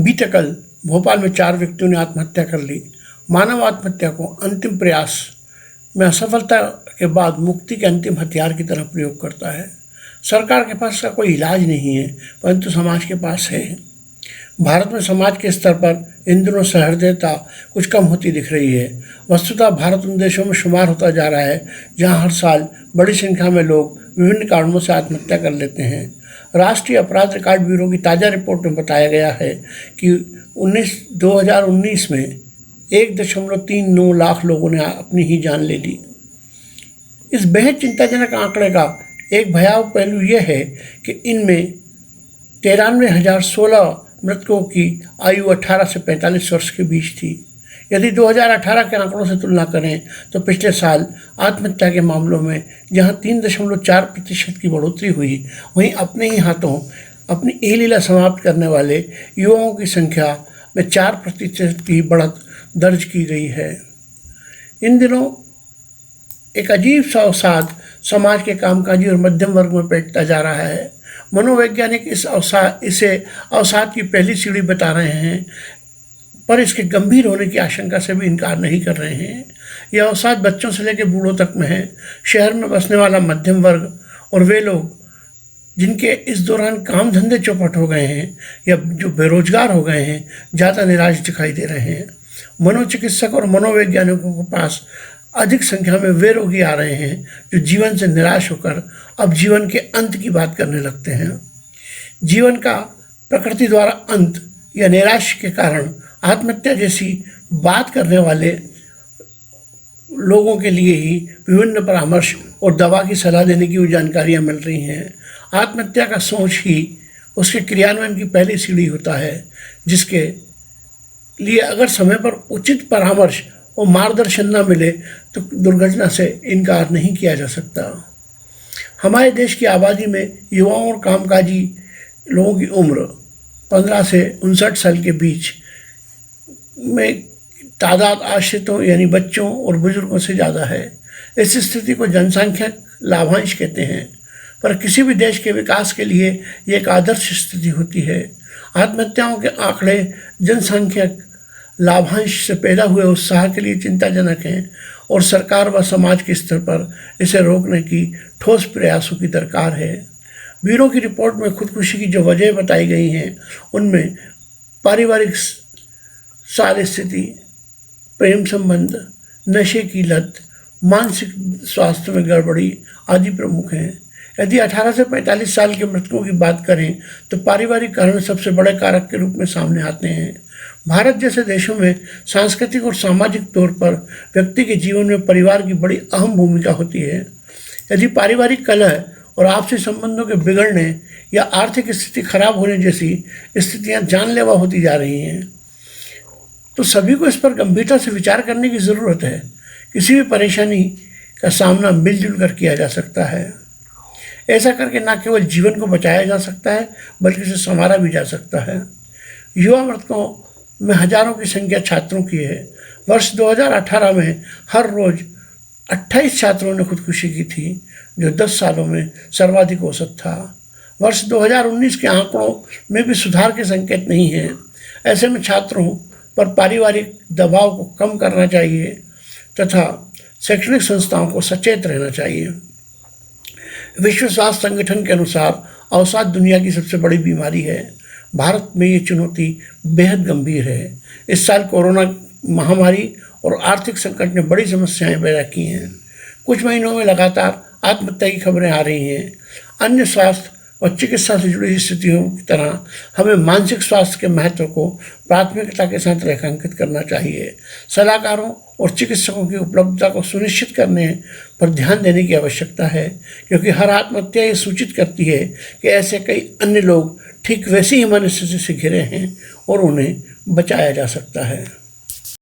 बीते कल भोपाल में 4 व्यक्तियों ने आत्महत्या कर ली। मानव आत्महत्या को अंतिम प्रयास में असफलता के बाद मुक्ति के अंतिम हथियार की तरह प्रयोग करता है। सरकार के पास इसका कोई इलाज नहीं है, परंतु समाज के पास है। भारत में समाज के स्तर पर इन दिनों सहृदयता कुछ कम होती दिख रही है। वस्तुतः भारत उन देशों में शुमार होता जा रहा है जहां हर साल बड़ी संख्या में लोग विभिन्न कारणों से आत्महत्या कर लेते हैं। राष्ट्रीय अपराध रिकॉर्ड ब्यूरो की ताज़ा रिपोर्ट में बताया गया है कि 2019 में 1.39 लाख लोगों ने अपनी ही जान ले ली। इस बेहद चिंताजनक आंकड़े का एक भयावह पहलू यह है कि इनमें 93,016 मृतकों की आयु 18 से 45 वर्ष के बीच थी। यदि 2018 के आंकड़ों से तुलना करें तो पिछले साल आत्महत्या के मामलों में जहां 3.4% की बढ़ोतरी हुई, वहीं अपने ही हाथों अपनी लीला समाप्त करने वाले युवाओं की संख्या में 4% की बढ़त दर्ज की गई है। इन दिनों एक अजीब सा अवसाद समाज के कामकाजी और मध्यम वर्ग में बैठता जा रहा है। मनोवैज्ञानिक इसे अवसाद की पहली सीढ़ी बता रहे हैं, पर इसके गंभीर होने की आशंका से भी इनकार नहीं कर रहे हैं। यह अवसाद बच्चों से लेकर बूढ़ों तक में है। शहर में बसने वाला मध्यम वर्ग और वे लोग जिनके इस दौरान काम धंधे चौपट हो गए हैं या जो बेरोजगार हो गए हैं, ज़्यादा निराश दिखाई दे रहे हैं। मनोचिकित्सक और मनोवैज्ञानिकों के पास अधिक संख्या में वे रोगी आ रहे हैं जो जीवन से निराश होकर अब जीवन के अंत की बात करने लगते हैं। जीवन का प्रकृति द्वारा अंत या निराश के कारण आत्महत्या जैसी बात करने वाले लोगों के लिए ही विभिन्न परामर्श और दवा की सलाह देने की जानकारियाँ मिल रही हैं। आत्महत्या का सोच ही उसके क्रियान्वयन की पहली सीढ़ी होता है, जिसके लिए अगर समय पर उचित परामर्श और मार्गदर्शन न मिले तो दुर्घटना से इनकार नहीं किया जा सकता। हमारे देश की आबादी में युवाओं और कामकाजी लोगों की उम्र 15 से 59 साल के बीच में तादाद आश्रितों यानी बच्चों और बुजुर्गों से ज़्यादा है। इस स्थिति को जनसंख्या लाभांश कहते हैं, पर किसी भी देश के विकास के लिए ये एक आदर्श स्थिति होती है। आत्महत्याओं के आंकड़े जनसंख्या लाभांश से पैदा हुए उत्साह के लिए चिंताजनक हैं और सरकार व समाज के स्तर पर इसे रोकने की ठोस प्रयासों की दरकार है। ब्यूरो की रिपोर्ट में खुदकुशी की जो वजह बताई गई हैं, उनमें पारिवारिक सारी स्थिति, प्रेम संबंध, नशे की लत, मानसिक स्वास्थ्य में गड़बड़ी आदि प्रमुख हैं। यदि 18 से 45 साल के मृतकों की बात करें तो पारिवारिक कारण सबसे बड़े कारक के रूप में सामने आते हैं। भारत जैसे देशों में सांस्कृतिक और सामाजिक तौर पर व्यक्ति के जीवन में परिवार की बड़ी अहम भूमिका होती है। यदि पारिवारिक कलह और आपसी संबंधों के बिगड़ने या आर्थिक स्थिति खराब होने जैसी स्थितियां जानलेवा होती जा रही हैं, तो सभी को इस पर गंभीरता से विचार करने की ज़रूरत है। किसी भी परेशानी का सामना मिलजुल कर किया जा सकता है। ऐसा करके न केवल जीवन को बचाया जा सकता है, बल्कि इसे संवारा भी जा सकता है। युवा मृतकों में हजारों की संख्या छात्रों की है। वर्ष 2018 में हर रोज 28 छात्रों ने खुदकुशी की थी, जो 10 सालों में सर्वाधिक औसत था। वर्ष 2019 के आंकड़ों में भी सुधार के संकेत नहीं हैं। ऐसे में छात्रों पर पारिवारिक दबाव को कम करना चाहिए तथा शैक्षणिक संस्थाओं को सचेत रहना चाहिए। विश्व स्वास्थ्य संगठन के अनुसार अवसाद दुनिया की सबसे बड़ी बीमारी है। भारत में ये चुनौती बेहद गंभीर है। इस साल कोरोना महामारी और आर्थिक संकट ने बड़ी समस्याएं पैदा की हैं। कुछ महीनों में लगातार आत्महत्या की खबरें आ रही हैं। अन्य स्वास्थ्य और चिकित्सा से जुड़ी स्थितियों की तरह हमें मानसिक स्वास्थ्य के महत्व को प्राथमिकता के साथ रेखांकित करना चाहिए। सलाहकारों और चिकित्सकों की उपलब्धता को सुनिश्चित करने पर ध्यान देने की आवश्यकता है, क्योंकि हर आत्महत्या ये सूचित करती है कि ऐसे कई अन्य लोग ठीक वैसी ही मनस्थिति से घिरे हैं और उन्हें बचाया जा सकता है।